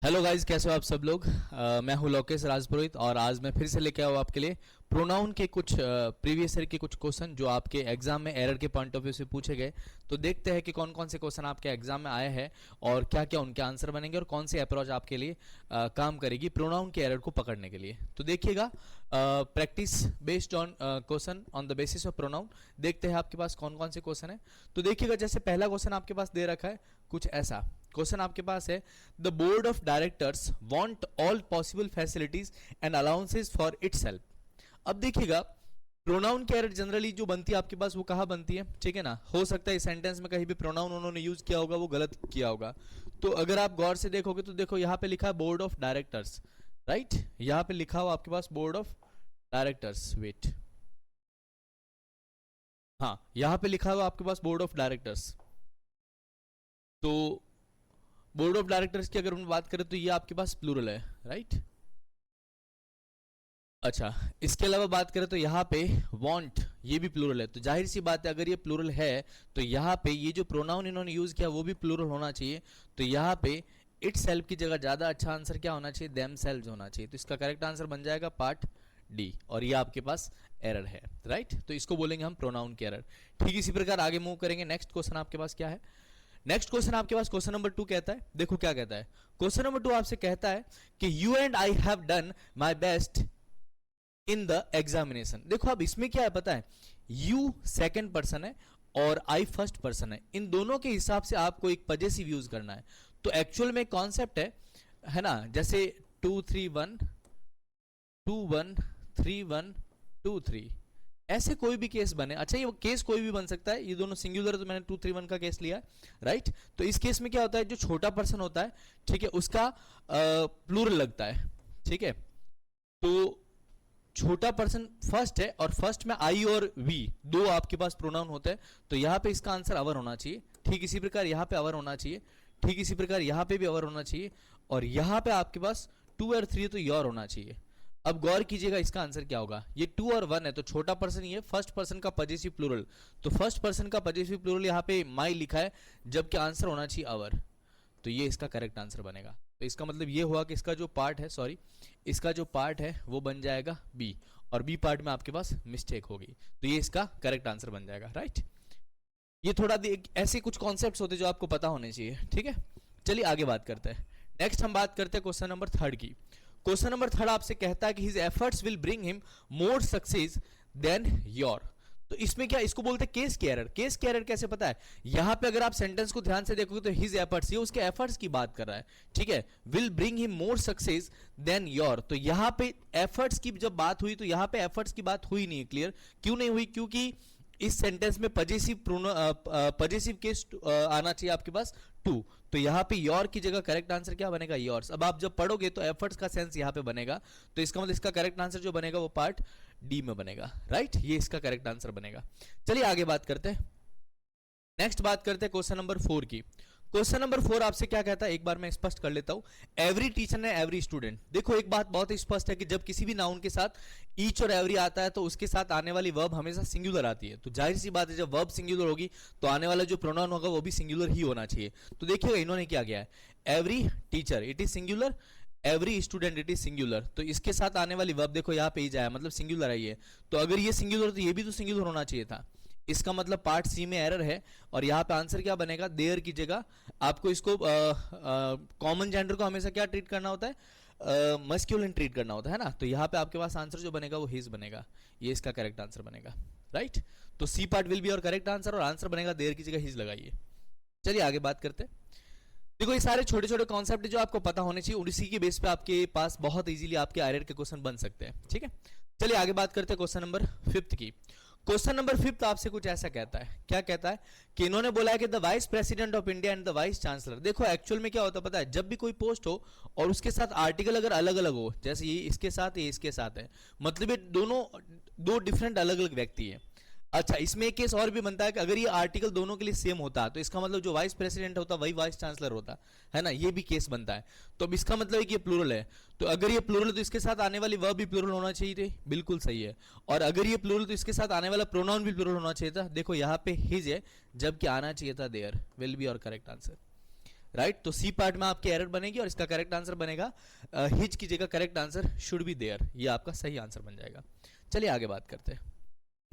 Hello guys, कैसे हो आप सब लोग। मैं हूं लोकेश राजपुरोहित और आज मैं फिर से लेके आया हूं आपके लिए प्रोनाउन के कुछ प्रीवियस ईयर के कुछ क्वेश्चन जो आपके एग्जाम में एरर के पॉइंट ऑफ व्यू से पूछे गए। तो देखते हैं कि कौन कौन से क्वेश्चन आपके एग्जाम में आए हैं और क्या क्या उनके आंसर बनेंगे और कौन सी अप्रोच आपके लिए काम करेगी प्रोनाउन के एरर को पकड़ने के लिए। तो देखिएगा, practice based on question on the basis of pronoun. देखते हैं आपके पास कौन कौन से क्वेश्चन है। तो देखिएगा, जैसे पहला क्वेश्चन आपके पास दे रखा है कुछ ऐसा क्वेश्चन आपके पास है, the board of directors want all possible facilities and allowances for itself. अब देखिएगा, प्रोनाउन की एरर जनरली जो बनती है आपके पास वो कहाँ बनती है, ठीक है ना। हो सकता है इस सेंटेंस में कहीं भी प्रोनाउन उन्होंने यूज किया होगा वो गलत किया होगा। तो अगर आप गौर से देखोगे तो देखो यहाँ पे लिखा है बोर्ड ऑफ डायरेक्टर्स, राइट। यहाँ पे लिखा हुआ आपके पास बोर्ड ऑफ डायरेक्टर्स, वेट, हाँ यहाँ पे लिखा हुआ आपके पास बोर्ड ऑफ डायरेक्टर्स। तो बोर्ड ऑफ डायरेक्टर्स की अगर हम बात करें तो ये आपके पास प्लूरल है, राइट। अच्छा, इसके अलावा बात करें तो यहाँ पे वांट ये भी प्लूरल है। तो जाहिर सी बात है, अगर ये प्लूरल है तो यहाँ पे ये जो प्रोनाउन इन्होंने यूज किया वो भी प्लूरल होना चाहिए। तो यहाँ पे इट सेल्फ की जगह ज्यादा अच्छा आंसर क्या होना चाहिए, देम सेल्व्स होना चाहिए। तो इसका करेक्ट आंसर बन जाएगा पार्ट डी, और ये आपके पास एरर है, राइट। तो इसको बोलेंगे हम प्रोनाउन के एरर। ठीक इसी प्रकार आगे मूव करेंगे। नेक्स्ट क्वेश्चन आपके पास क्या है, नेक्स्ट क्वेश्चन आपके पास क्वेश्चन नंबर 2 कहता है, देखो क्या कहता है। क्वेश्चन नंबर 2 आपसे कहता है कि you and I have done my best in the examination. देखो अब इसमें क्या है पता है, यू सेकंड पर्सन है और आई फर्स्ट पर्सन है। इन दोनों के हिसाब से आपको एक पजेसिव यूज करना है। तो एक्चुअल में कॉन्सेप्ट है ना, जैसे 2 3 1 2 1 3 1 2 3, ऐसे कोई भी केस बने। अच्छा, ये केस कोई भी बन सकता है, ये दोनों सिंगुलर, तो मैंने 2 3 1 का केस लिया, राइट। तो इस केस में क्या होता है, जो छोटा पर्सन होता है, ठीक है, उसका प्लूरल लगता है, ठीक है। तो छोटा पर्सन फर्स्ट है और फर्स्ट में आई और वी दो आपके पास प्रोनाउन होते हैं। तो यहाँ पे इसका आंसर अवर होना चाहिए। ठीक इसी प्रकार यहाँ पे अवर होना चाहिए, ठीक इसी प्रकार यहाँ पे भी अवर होना चाहिए, और यहाँ पे आपके पास 2 और 3 तो योर होना चाहिए। अब गौर कीजिएगा इसका आंसर क्या होगा, ये 2 और 1 है तो छोटा पर्सन ये फर्स्ट पर्सन का पजेसिव प्लूरल। तो फर्स्ट पर्सन का पजेसिव प्लूरल यहाँ पे माई लिखा है, जबकि आंसर होना चाहिए अवर। तो ये इसका करेक्ट आंसर बनेगा। तो इसका मतलब ये हुआ कि इसका जो पार्ट है, सॉरी, इसका जो पार्ट है वो बन जाएगा बी, और बी पार्ट में आपके पास मिस्टेक होगी। तो ये इसका करेक्ट आंसर बन जाएगा, राइट। ये थोड़ा ऐसे कुछ कॉन्सेप्ट्स होते जो आपको पता होने चाहिए, ठीक है। चलिए आगे बात करते हैं। नेक्स्ट हम बात करते हैं क्वेश्चन नंबर 3 की। क्वेश्चन नंबर 3 आपसे कहता है कि his efforts will bring him more success than your. तो इसमें क्या, इसको बोलते हैं केस की एरर। केस की एरर कैसे पता है, यहां पे अगर आप सेंटेंस को ध्यान से देखोगे तो हिज एफर्ट्स, ये उसके एफर्ट्स की बात कर रहा है, ठीक है। Will bring him more success than your, तो यहां पे एफर्ट्स की जब बात हुई तो यहां पे एफर्ट्स की बात हुई नहीं। क्लियर क्यों नहीं हुई, क्योंकि इस सेंटेंस में पजेसिव केस आना चाहिए आपके पास 2। तो यहाँ पे योर की जगह करेक्ट आंसर क्या बनेगा, योर्स। अब आप जब पढ़ोगे तो एफर्ट्स का सेंस यहाँ पे बनेगा, तो इसका मतलब इसका करेक्ट आंसर जो बनेगा वो पार्ट डी में बनेगा, राइट। ये इसका करेक्ट आंसर बनेगा। चलिए आगे बात करते हैं। नेक्स्ट बात करते हैं क्वेश्चन नंबर 4 की। क्वेश्चन नंबर 4 आपसे क्या कहता है, एक बार मैं स्पष्ट कर लेता हूं। एवरी टीचर ने एवरी स्टूडेंट, देखो एक बात बहुत ही स्पष्ट है कि जब किसी भी नाउन के साथ ईच और एवरी आता है तो उसके साथ आने वाली वर्ब हमेशा सिंगुलर आती है। तो जाहिर सी बात है, जब वर्ब सिंगुलर होगी तो आने वाला जो प्रोनाउन होगा वो भी सिंगुलर ही होना चाहिए। तो देखिएगा इन्होंने क्या किया है, every teacher it is singular, every student it is singular. तो इसके साथ आने वाली वर्ब देखो यहाँ पे ही जाए, मतलब सिंगुलर आई है। तो अगर ये सिंगुलर तो ये भी तो सिंगुलर होना चाहिए था। इसका मतलब पार्ट सी में एरर है, और यहाँ पे आंसर क्या बनेगा, देयर की जगह आपको इसको कॉमन जेंडर को हमेशा क्या ट्रीट करना होता है, मस्क्यूलिन ट्रीट करना होता है ना। तो यहाँ पे आपके पास आंसर जो बनेगा वो हिज बनेगा, ये इसका करेक्ट आंसर बनेगा, राइट। तो सी पार्ट विल बी और करेक्ट आंसर, और आंसर बनेगा देयर की जगह हिज लगाइए। चलिए आगे बात करते हैं। देखो ये सारे छोटे छोटे कॉन्सेप्ट जो आपको पता होने चाहिए, उसी के बेस पे आपके पास बहुत इजीली आपके आईआईटी के क्वेश्चन बन सकते हैं, ठीक है। चलिए आगे बात करते हैं क्वेश्चन नंबर 5 की। क्वेश्चन नंबर 5 आपसे कुछ ऐसा कहता है, क्या कहता है कि इन्होंने बोला है कि the vice president of India and the vice chancellor. देखो एक्चुअल में क्या होता है पता है, जब भी कोई पोस्ट हो और उसके साथ आर्टिकल अगर अलग अलग हो, जैसे ये इसके साथ ये इसके साथ है, मतलब ये दोनों दो डिफरेंट अलग अलग व्यक्ति है। अच्छा, इसमें एक केस और भी बनता है कि अगर ये आर्टिकल दोनों के लिए सेम होता तो इसका मतलब जो वाइस प्रेसिडेंट होता वही वाइस चांसलर होता है ना, ये भी केस बनता है। तो अब इसका मतलब है कि ये प्लूरल है, तो अगर ये प्लूरल है तो इसके साथ आने वाली वर्ब भी प्लूरल होना चाहिए थे, बिल्कुल सही है। और अगर ये प्लूरल तो इसके साथ आने वाला प्रोनाउन भी प्लूरल होना चाहिए था। देखो यहाँ पे हिज है, जबकि आना चाहिए था देयर, विल बी और करेक्ट आंसर, राइट। तो सी पार्ट में आपकी एरर बनेगी और इसका करेक्ट आंसर बनेगा हिज की जगह correct answer should be there, ये आपका सही आंसर बन जाएगा। चलिए आगे बात करते हैं।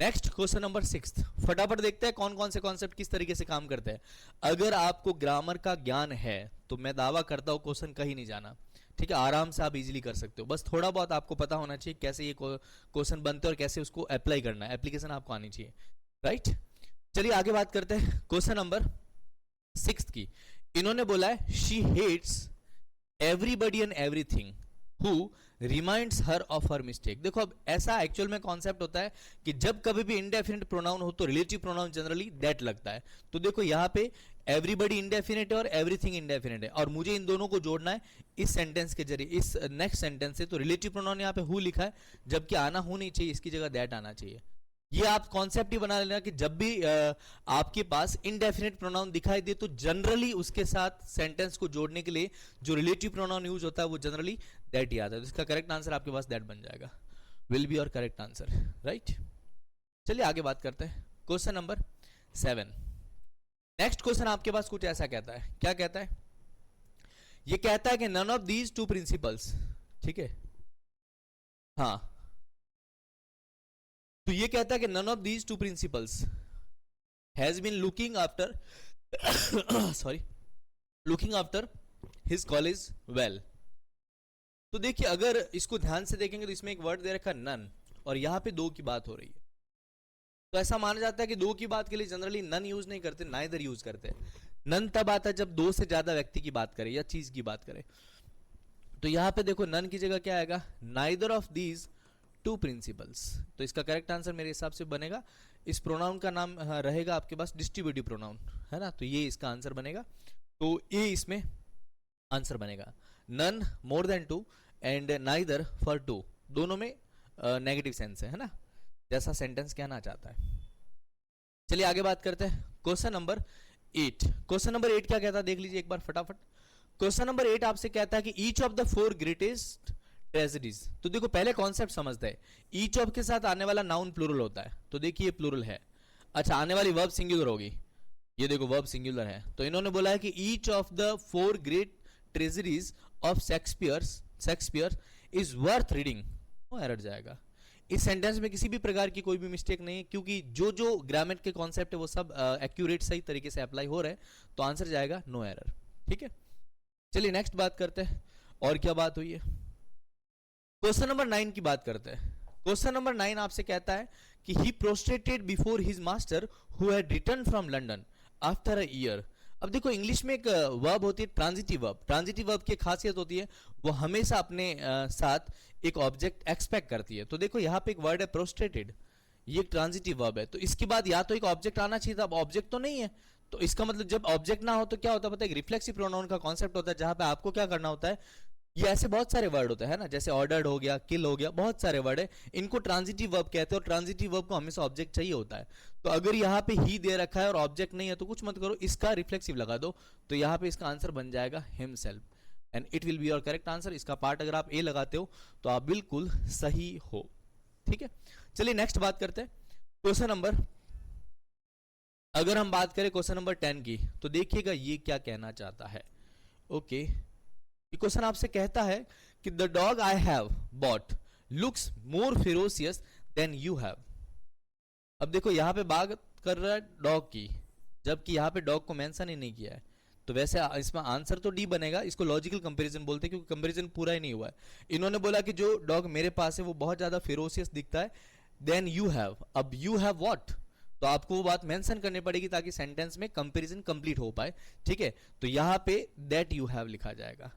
नेक्स्ट क्वेश्चन नंबर 6, फटाफट देखते हैं कौन कौन से कॉन्सेप्ट किस तरीके से काम करते हैं। अगर आपको ग्रामर का ज्ञान है तो मैं दावा करता हूं क्वेश्चन कहीं नहीं जाना, ठीक है, आराम से आप इजीली कर सकते हो। बस थोड़ा बहुत आपको पता होना चाहिए कैसे ये क्वेश्चन बनते हैं और कैसे उसको अप्लाई करना है, एप्लीकेशन आपको आनी चाहिए, राइट। चलिए आगे बात करते हैं क्वेश्चन नंबर 6 की। इन्होंने बोला है she hates everybody and everything who reminds her of her mistake. देखो अब ऐसा एक्चुअल में कॉन्सेप्ट होता है कि जब कभी भी इंडेफिनिट प्रोनाउन हो तो रिलेटिव प्रोनाउन जनरली दैट लगता है। तो देखो यहाँ पे एवरीबडी इंडेफिनिट है और एवरीथिंग इंडेफिनिट है, और मुझे इन दोनों को जोड़ना है इस सेंटेंस के जरिए, इस नेक्स्ट सेंटेंस से। तो रिलेटिव प्रोनाउन यहाँ पे हु लिखा है, जबकि आना हु नहीं चाहिए, इसकी जगह दैट आना चाहिए। ये आप कॉन्सेप्ट ही बना लेना कि जब भी आपके पास इनडेफिनिट प्रोनाउन दिखाई दे तो जनरली उसके साथ सेंटेंस को जोड़ने के लिए जो रिलेटिव प्रोनाउन यूज होता है वो जनरली दैट ही आता है। तो इसका करेक्ट आंसर आपके पास दैट बन जाएगा, will be your correct answer, right. चलिए आगे बात करते हैं क्वेश्चन नंबर 7। नेक्स्ट क्वेश्चन आपके पास कुछ ऐसा कहता है, क्या कहता है? ये कहता है कि none of these two principles, ठीक है, हाँ, तो ये कहता है कि none of these two principles has been looking after sorry looking after his college well. तो देखिए अगर इसको ध्यान से देखेंगे तो इसमें एक वर्ड दे रखा नन, और यहां पे दो की बात हो रही है। तो ऐसा माना जाता है कि दो की बात के लिए जनरली नन यूज नहीं करते, नाइदर यूज करते। नन तब आता है जब दो से ज्यादा व्यक्ति की बात करें या चीज की बात करें। तो यहां पे देखो नन की जगह क्या आएगा, neither of these two principles. तो इसका करेक्ट आंसर मेरे हिसाब से बनेगा, इस प्रोनाउन का नाम रहेगा आपके पास डिस्ट्रीब्यूटिव प्रोनाउन, है ना। तो ये इसका आंसर बनेगा, तो ये इसमें आंसर बनेगा। None more than two and neither for two, दोनों में नेगेटिव सेंस है ना, जैसा सेंटेंस कहना चाहता है। चलिए आगे बात करते हैं क्वेश्चन नंबर 8। क्वेश्चन नंबर 8 क्या कहता है देख लीजिए एक बार फटाफट। क्वेश्चन नंबर 8 आपसे कहता है कि each of the 4 greatest tragedies. तो देखो पहले कॉन्सेप्ट समझते हैं, ईच ऑफ के साथ आने वाला नाउन प्लूरल होता है, तो देखिए ये प्लूरल है। अच्छा आने वाली वर्ब सिंगुलर होगी, ये देखो वर्ब सिंगुलर है। तो इन्होंने बोला है कि each of the 4 great tragedies of Shakespeare is worth reading, वो एरर जाएगा। इस सेंटेंस में किसी भी प्रकार की कोई भी मिस्टेक नहीं है, क्योंकि जो जो ग्रामर के कॉन्सेप्ट है वो सब एक्यूरेट सही तरीके से अप्लाई हो रहे हैं, तो आंसर जाएगा नो एरर, ठीक है। चलिए नेक्स्ट बात करते हैं, और क्या बात हुई है। क्वेश्चन नंबर 9 की बात करते हैं। क्वेश्चन नंबर 9 आपसे कहता है कि he prostrated before his master who had returned from London after a year. अब देखो इंग्लिश में एक वर्ब होती है ट्रांजिटिव वर्ब। ट्रांजिटिव वर्ब की खासियत होती है वो हमेशा अपने साथ एक ऑब्जेक्ट एक्सपेक्ट करती है। तो देखो यहाँ पे एक वर्ड है प्रोस्ट्रेटेड, ये एक ट्रांजिटिव वर्ब है, तो इसके बाद या तो एक ऑब्जेक्ट आना चाहिए था, अब ऑब्जेक्ट तो नहीं है। तो इसका मतलब जब ऑब्जेक्ट ना हो तो क्या होता है पता है, रिफ्लेक्सिव प्रोनाउन का कॉन्सेप्ट होता है, जहां पे आपको क्या करना होता है, ये ऐसे बहुत सारे वर्ड होते हैं ना, जैसे ऑर्डर्ड हो गया, किल हो गया, बहुत सारे वर्ड है, इनको ट्रांजिटिव वर्ब कहते हैं, और ट्रांजिटिव वर्ब को हमेशा ऑब्जेक्ट चाहिए होता है। तो अगर यहाँ पे ही दे रखा है और ऑब्जेक्ट नहीं है तो कुछ मत करो, इसका रिफ्लेक्सिव लगा दो, तो यहाँ पे इसका आंसर बन जाएगा himself, and it will be your correct answer. इसका पार्ट अगर आप ए लगाते हो तो आप बिल्कुल सही हो, ठीक है। चलिए नेक्स्ट बात करते हैं क्वेश्चन नंबर, अगर हम बात करें क्वेश्चन नंबर 10 की, तो देखिएगा ये क्या कहना चाहता है। ओके, क्वेश्चन आपसे कहता है कि the dog I have bought looks more ferocious than you have. अब देखो यहां पे बात कर रहा है डॉग की, जबकि यहां पे डॉग को मेंशन ही नहीं किया है, तो वैसे इसमें आंसर तो डी बनेगा। इसको लॉजिकल कंपैरिजन बोलते हैं, क्योंकि कंपैरिजन पूरा ही नहीं हुआ है। इन्होंने बोला कि जो डॉग मेरे पास है वो बहुत ज्यादा फेरोसियस दिखता है देन यू हैव। अब यू हैव व्हाट, तो आपको वो बात मेंशन करनी पड़ेगी ताकि सेंटेंस में कंपैरिजन कंप्लीट हो पाए, ठीक है। तो यहां पे दैट यू हैव लिखा जाएगा,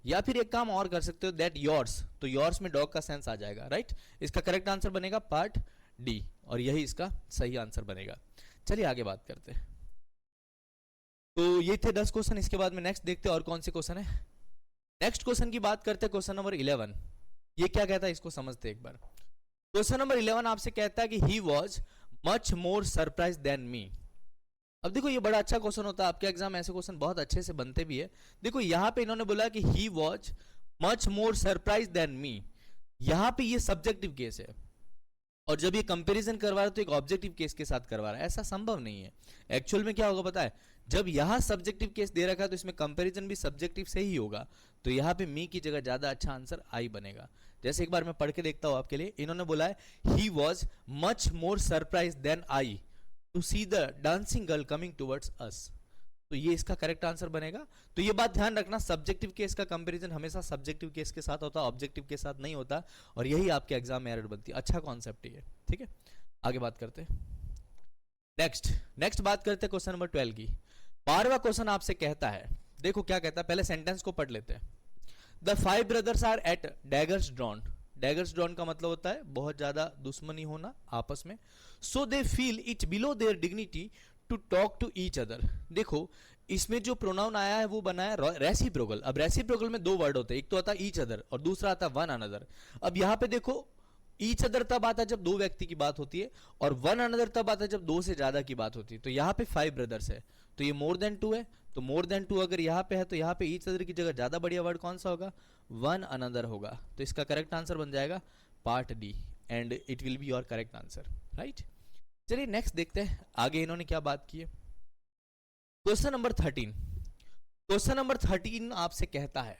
या फिर एक काम और कर सकते हो दैट योर्स, तो योर्स में डॉग का सेंस आ जाएगा, राइट। इसका करेक्ट आंसर बनेगा पार्ट डी, और यही इसका सही आंसर बनेगा। चलिए आगे बात करते हैं। तो ये थे 10 क्वेश्चन, इसके बाद में नेक्स्ट देखते हैं और कौन से क्वेश्चन है। नेक्स्ट क्वेश्चन की बात करते हैं, क्वेश्चन नंबर 11। ये क्या कहता है इसको समझते हैं एक बार। क्वेश्चन नंबर 11 आपसे कहता है कि ही was much more surprise than me. अब देखो ये बड़ा अच्छा क्वेश्चन होता है, आपके एग्जाम ऐसे क्वेश्चन बहुत अच्छे से बनते भी है। देखो यहाँ पे इन्होंने बोला कि ही was much more surprise than me, यहाँ पे ये सब्जेक्टिव केस है, और जब ये कंपैरिजन करवा रहा है तो एक ऑब्जेक्टिव केस के साथ करवा रहा है, ऐसा संभव नहीं है। एक्चुअल में क्या होगा पता है, जब यहाँ सब्जेक्टिव केस दे रखा है तो इसमें कंपैरिजन भी सब्जेक्टिव से ही होगा, तो यहाँ पे मी की जगह ज्यादा अच्छा आंसर आई बनेगा। जैसे एक बार मैं पढ़ के देखता हूं आपके लिए, इन्होंने बोला है he was much more surprise than I to see the dancing girl coming towards us, तो ये इसका करेक्ट आंसर बनेगा। तो ये बात ध्यान रखना, सब्जेक्टिव केस का कंपैरिजन हमेशा सब्जेक्टिव केस के साथ होता है, ऑब्जेक्टिव के साथ नहीं होता, और यही आपके एग्जाम में एरर बनती है। अच्छा कॉन्सेप्ट है, ठीक है। आगे बात करते हैं, नेक्स्ट बात करते हैं क्वेश्चन नंबर 12 की। 12वां क्वेश्चन आपसे कहता है, देखो क्या कहता है, पहले सेंटेंस को पढ़ लेते हैं। The 5 brothers are at daggers drawn, daggers drawn का मतलब होता है बहुत ज्यादा दुश्मनी होना आपस में। So they feel it below their dignity to talk to each other. देखो इसमें जो प्रोनाउन आया है वो बना है रेसिप्रोकल। अब रेसिप्रोकल में दो वर्ड होते हैं, एक तो आता है ईच अदर और दूसरा आता है वन अनदर। अब यहाँ पे देखो ईच अदर तब आता है जब दो व्यक्ति की बात होती है, और वन अनदर तब आता है जब दो से ज्यादा की बात होती है। तो यहाँ पे 5 ब्रदर्स है, तो ये मोर देन 2 है, तो मोर देन 2 अगर यहाँ पे है तो यहाँ पे ईच अदर की जगह ज्यादा बढ़िया वर्ड कौन सा होगा, वन अनदर होगा। तो इसका करेक्ट आंसर बन जाएगा part D, and it will be your correct answer, right. चलिए नेक्स्ट देखते हैं आगे इन्होंने क्या बात की है। क्वेश्चन नंबर 13, क्वेश्चन नंबर 13 आपसे कहता है,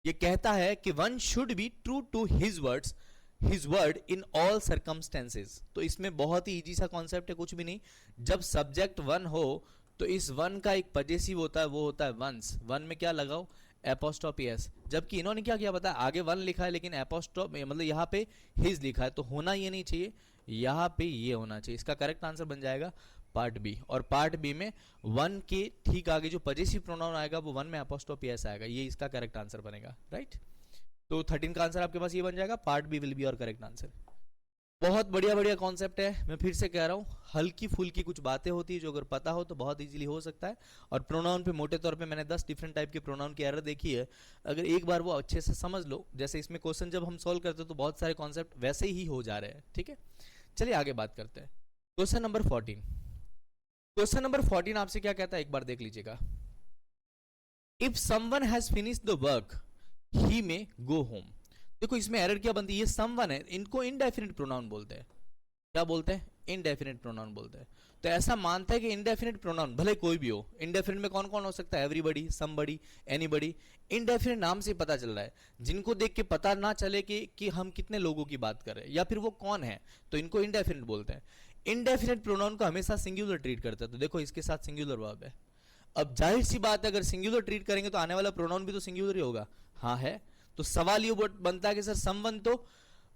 ये कहता है कि one should be true to his words, his word in all circumstances. तो इसमें बहुत ही इजी सा कॉन्सेप्ट है, कुछ भी नहीं। जब सब्जेक्ट वन हो तो इस वन का एक पजेसिव होता है, वो होता है वंस। वन में क्या लगाओ, एपोस्ट्रोफी एस। जबकि इन्होंने क्या किया पता है, आगे वन लिखा है लेकिन एपोस्ट्रोफ मतलब यहाँ पे हिज लिखा है, तो होना ये नहीं चाहिए, यहाँ पे ये होना चाहिए। इसका करेक्ट आंसर बन जाएगा पार्ट बी। और पार्ट बी में वन के ठीक आगे जो पजेसिव प्रोनाउन आएगा वो वन में एपोस्ट्रोफी एस आएगा, ये इसका करेक्ट आंसर बनेगा, राइट। तो 13 का आंसर आपके पास ये बन जाएगा, part B will be your correct answer. बहुत बढ़िया बढ़िया कॉन्सेप्ट है, मैं फिर से कह रहा हूँ, हल्की फुल्की कुछ बातें होती है जो अगर पता हो तो बहुत इजीली हो सकता है। और प्रोनाउन पे मोटे तौर पे मैंने 10 डिफरेंट टाइप के प्रोनाउन की एरर देखी है, अगर एक बार वो अच्छे से समझ लो, जैसे इसमें क्वेश्चन जब हम सॉल्व करते हैं तो बहुत सारे कॉन्सेप्ट वैसे ही हो जा रहे हैं, ठीक है। चलिए आगे बात करते हैं, क्वेश्चन नंबर 14। क्वेश्चन नंबर 14 आपसे क्या कहता है, एक बार देख लीजिएगा। If someone has finished the work he may go home. देखो इसमें एरर क्या बनती है, ये समवन है, इनको इनडेफिनिट प्रोनाउन बोलते हैं। क्या बोलते हैं, इनडेफिनिट प्रोनाउन बोलते हैं। तो ऐसा मानता है कि इनडेफिनिट प्रोनाउन भले कोई भी हो, इनडेफिनिट में कौन कौन हो सकता है, एवरीबडी, समबडी, एनीबडी। इनडेफिनिट नाम से पता चल रहा है, जिनको देख के पता ना चले कि हम कितने लोगों की बात कर रहे हैं या फिर वो कौन है, तो इनको इनडेफिनिट बोलते हैं। इनडेफिनिट प्रोनाउन को हमेशा सिंगुलर ट्रीट करते हैं, तो देखो इसके साथ सिंगुलर वर्ब है। अब जाहिर सी बात है, अगर सिंगुलर ट्रीट करेंगे तो आने वाला प्रोनाउन भी तो सिंगुलर ही होगा, हाँ है। तो सवाल ये बनता है कि सर समवन तो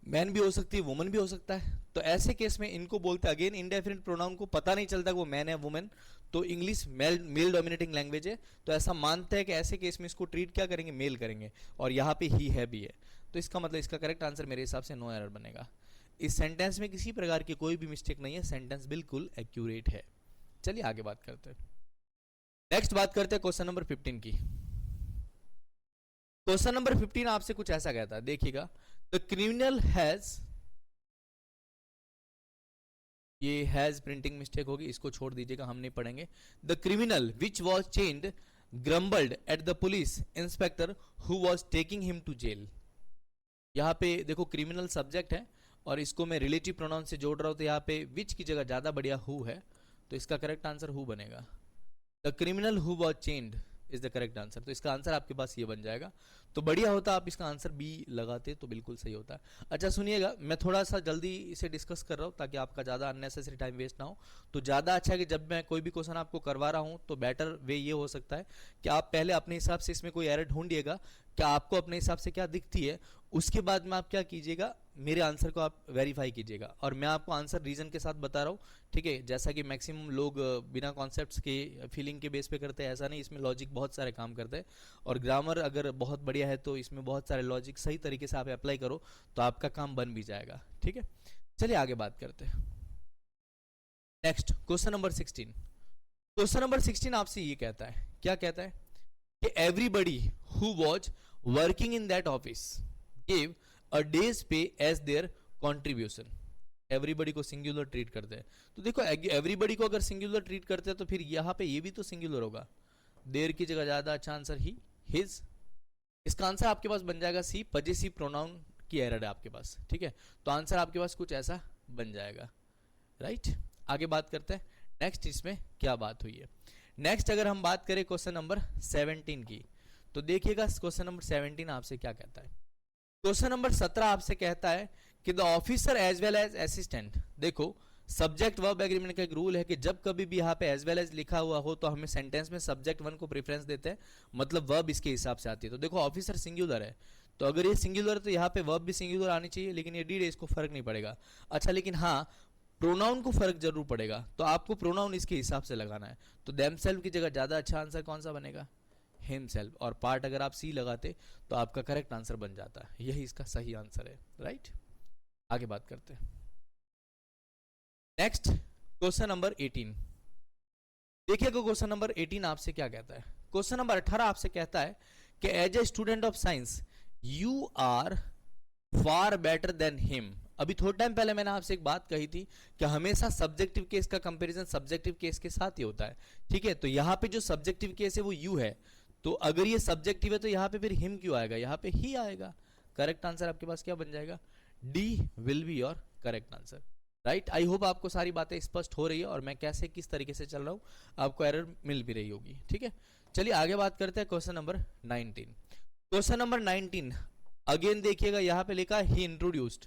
मैन भी हो सकती है, वुमन भी हो सकता है, तो ऐसे केस में इनको बोलते हैं अगेन इनडेफिनिट प्रोनाउन को पता नहीं चलता कि वो मैन है वुमेन, तो इंग्लिश मेल डोमिनेटिंग लैंग्वेज है, तो ऐसा मानते हैं कि ऐसे केस में इसको ट्रीट क्या करेंगे, मेल करेंगे। और यहाँ पे ही है भी है, तो इसका मतलब इसका करेक्ट आंसर मेरे हिसाब से नो एरर बनेगा। इस सेंटेंस में किसी प्रकार की कोई भी मिस्टेक नहीं है, सेंटेंस बिल्कुल एक्यूरेट है। चलिए आगे बात करते हैं, नेक्स्ट बात करते हैं क्वेश्चन नंबर 15 की। क्वेश्चन नंबर 15 आपसे कुछ ऐसा कहता है, देखिएगा। द क्रिमिनल हैज, ये हैज प्रिंटिंग मिस्टेक होगी, इसको छोड़ दीजिएगा, हम नहीं पढ़ेंगे। The criminal which was chained grumbled at the police inspector who was taking him to jail. यहाँ पे देखो क्रिमिनल सब्जेक्ट है और इसको मैं रिलेटिव प्रोनाउन से जोड़ रहा हूं, तो यहाँ पे विच की जगह ज्यादा बढ़िया हु है, तो इसका करेक्ट आंसर हु बनेगा। The criminal who was chained is the correct answer, तो इसका आंसर आपके पास ये बन जाएगा। तो बढ़िया होता आप इसका आंसर बी लगाते तो बिल्कुल सही होता। अच्छा सुनिएगा, मैं थोड़ा सा जल्दी इसे डिस्कस कर रहा हूँ ताकि आपका ज़्यादा अननेसेसरी टाइम वेस्ट ना हो। तो ज़्यादा अच्छा है कि जब मैं कोई भी क्वेश्चन आपको करवा रहा हूँ तो बेटर वे ये हो सकता है कि आप पहले अपने हिसाब से इसमें कोई एरर ढूंढिएगा, क्या आपको अपने हिसाब से क्या दिखती है, उसके बाद में आप क्या कीजिएगा, मेरे आंसर को आप वेरीफाई कीजिएगा। और मैं आपको आंसर रीजन के साथ बता रहा हूँ, ठीक है। जैसा कि मैक्सिमम लोग बिना कॉन्सेप्ट्स के फीलिंग के बेस पे करते हैं, ऐसा नहीं, इसमें लॉजिक बहुत सारे काम करते हैं। और ग्रामर अगर बहुत बढ़िया है तो इसमें बहुत सारे लॉजिक सही तरीके से आप अप्लाई करो तो आपका काम बन भी जाएगा, ठीक है। चलिए आगे बात करते हैं, next question number 16। Question number 16 आपसे ये कहता है, क्या कहता है कि everybody who was working in that office give a days पे एज देयर कॉन्ट्रीब्यूशन। एवरीबडी को सिंगुलर ट्रीट करते हैं, तो देखो एवरीबडी को अगर सिंगुलर ट्रीट करते हैं तो फिर यहाँ पे ये भी तो सिंगुलर होगा, देर की जगह ज्यादा अच्छा आंसर ही हिज। इसका आंसर आपके पास बन जाएगा सी, पजेसिव प्रोनाउन की एरर है आपके पास, ठीक है। तो आंसर आपके पास कुछ ऐसा बन जाएगा, राइट। आगे बात करते हैं नेक्स्ट, इसमें क्या बात हुई है। नेक्स्ट अगर हम बात करें क्वेश्चन नंबर 17 की, तो देखिएगा क्वेश्चन नंबर 17 आपसे क्या कहता है। क्वेश्चन नंबर 17 आपसे कहता है कि the officer as well as assistant. देखो सब्जेक्ट वर्ब एग्रीमेंट का एक रूल है कि जब कभी भी यहाँ पे एज वेल एज लिखा हुआ हो तो हमें सेंटेंस में सब्जेक्ट वन को प्रेफरेंस देते हैं, मतलब वर्ब इसके हिसाब से आती है। तो देखो ऑफिसर सिंगुलर है, तो अगर ये सिंगुलर है तो यहाँ पे वर्ब भी सिंगुलर आनी चाहिए, लेकिन ये डीड है, इसको फर्क नहीं पड़ेगा। अच्छा लेकिन हाँ प्रोनाउन को फर्क जरूर पड़ेगा, तो आपको प्रोनाउन इसके हिसाब से लगाना है। तो देमसेल्फ की जगह ज्यादा अच्छा आंसर कौन सा बनेगा, हिमसेल्फ। और पार्ट अगर आप सी लगाते तो आपका करेक्ट आंसर बन जाता, यही इसका सही आंसर है, राइट। आगे बात करते हैं। Next question number 18। देखिएगा क्वेश्चन नंबर 18 आपसे क्या कहता है। क्वेश्चन नंबर 18 आपसे कहता है कि as a student of science you are far better than him. अभी थोड़ा टाइम पहले मैंने आपसे एक बात कही थी कि हमेशा सब्जेक्टिव केस का कंपैरिजन सब्जेक्टिव केस के साथ ही होता है, ठीक है। तो यहाँ पे जो सब्जेक्टिव केस है वो यू है, तो अगर ये सब्जेक्टिव है तो यहाँ पे फिर हिम क्यों आएगा, यहाँ पे ही आएगा। करेक्ट आंसर आपके पास क्या बन जाएगा, D will be your correct answer, right. I hope आपको सारी बातें स्पष्ट हो रही है और मैं कैसे किस तरीके से चल रहा हूँ आपको एरर मिल भी रही होगी, ठीक है। चलिए आगे बात करते हैं question number 19। Question number 19 again देखिएगा यहाँ पे लिखा है ही इंट्रोड्यूस्ड।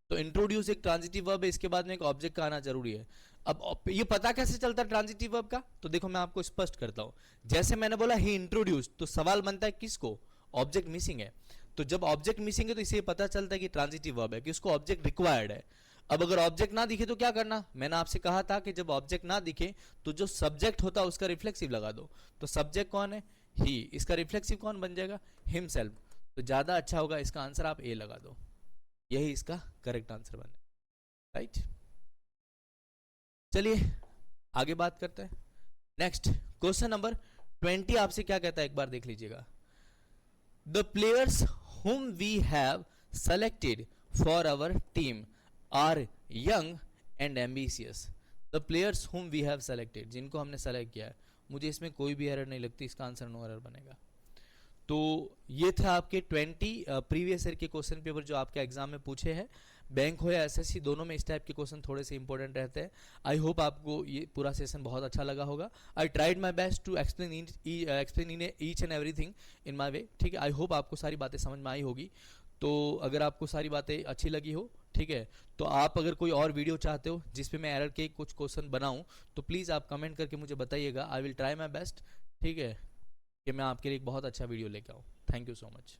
तो इंट्रोड्यूस एक ट्रांजिटिव वर्ब है, इसके बाद में एक ऑब्जेक्ट का आना जरूरी है। अब ये पता कैसे चलता है ट्रांजिटिव वर्ब का, तो देखो मैं आपको स्पष्ट करता हूं। जैसे मैंने बोला ही इंट्रोड्यूस, तो सवाल बनता है किसको, ऑब्जेक्ट मिसिंग है। तो जब ऑब्जेक्ट मिसिंग है तो इसे पता चलता है कि ट्रांजिटिव वर्ब है, कि उसको ऑब्जेक्ट रिक्वायर्ड है। अब अगर ऑब्जेक्ट ना दिखे तो क्या करना, मैंने आपसे कहा था कि जब ऑब्जेक्ट ना दिखे तो जो सब्जेक्ट होता है उसका रिफ्लेक्सिव लगा दो। तो सब्जेक्ट कौन है, ही, इसका रिफ्लेक्सिव कौन बन जाएगा, हिमसेल्फ। तो ज्यादा अच्छा होगा इसका आंसर आप ए लगा दो, यही इसका करेक्ट आंसर बने, राइट। चलिए आगे बात करते हैं। नेक्स्ट क्वेश्चन नंबर 20 आपसे क्या कहता है, एक बार देख लीजिएगा। The players whom we have selected for our team are young and ambitious। the players whom we have selected, जिनको हमने सेलेक्ट किया है, मुझे इसमें कोई भी एरर नहीं लगती, इसका आंसर नो एरर बनेगा। तो ये था आपके 20 प्रीवियस ईयर के क्वेश्चन पेपर जो आपके एग्जाम में पूछे हैं। बैंक हो या एसएससी दोनों में इस टाइप के क्वेश्चन थोड़े से इंपॉर्टेंट रहते हैं। आई होप आपको ये पूरा सेशन बहुत अच्छा लगा होगा। I tried my best to explain each and everything in my way, ठीक है। आई होप आपको सारी बातें समझ में आई होगी। तो अगर आपको सारी बातें अच्छी लगी हो, ठीक है, तो आप अगर कोई और वीडियो चाहते हो जिसपे मैं एरर के कुछ क्वेश्चन बनाऊं तो प्लीज़ आप कमेंट करके मुझे बताइएगा। I will try my best, ठीक है, कि मैं आपके लिए एक बहुत अच्छा वीडियो लेकर आऊँ। Thank you so much.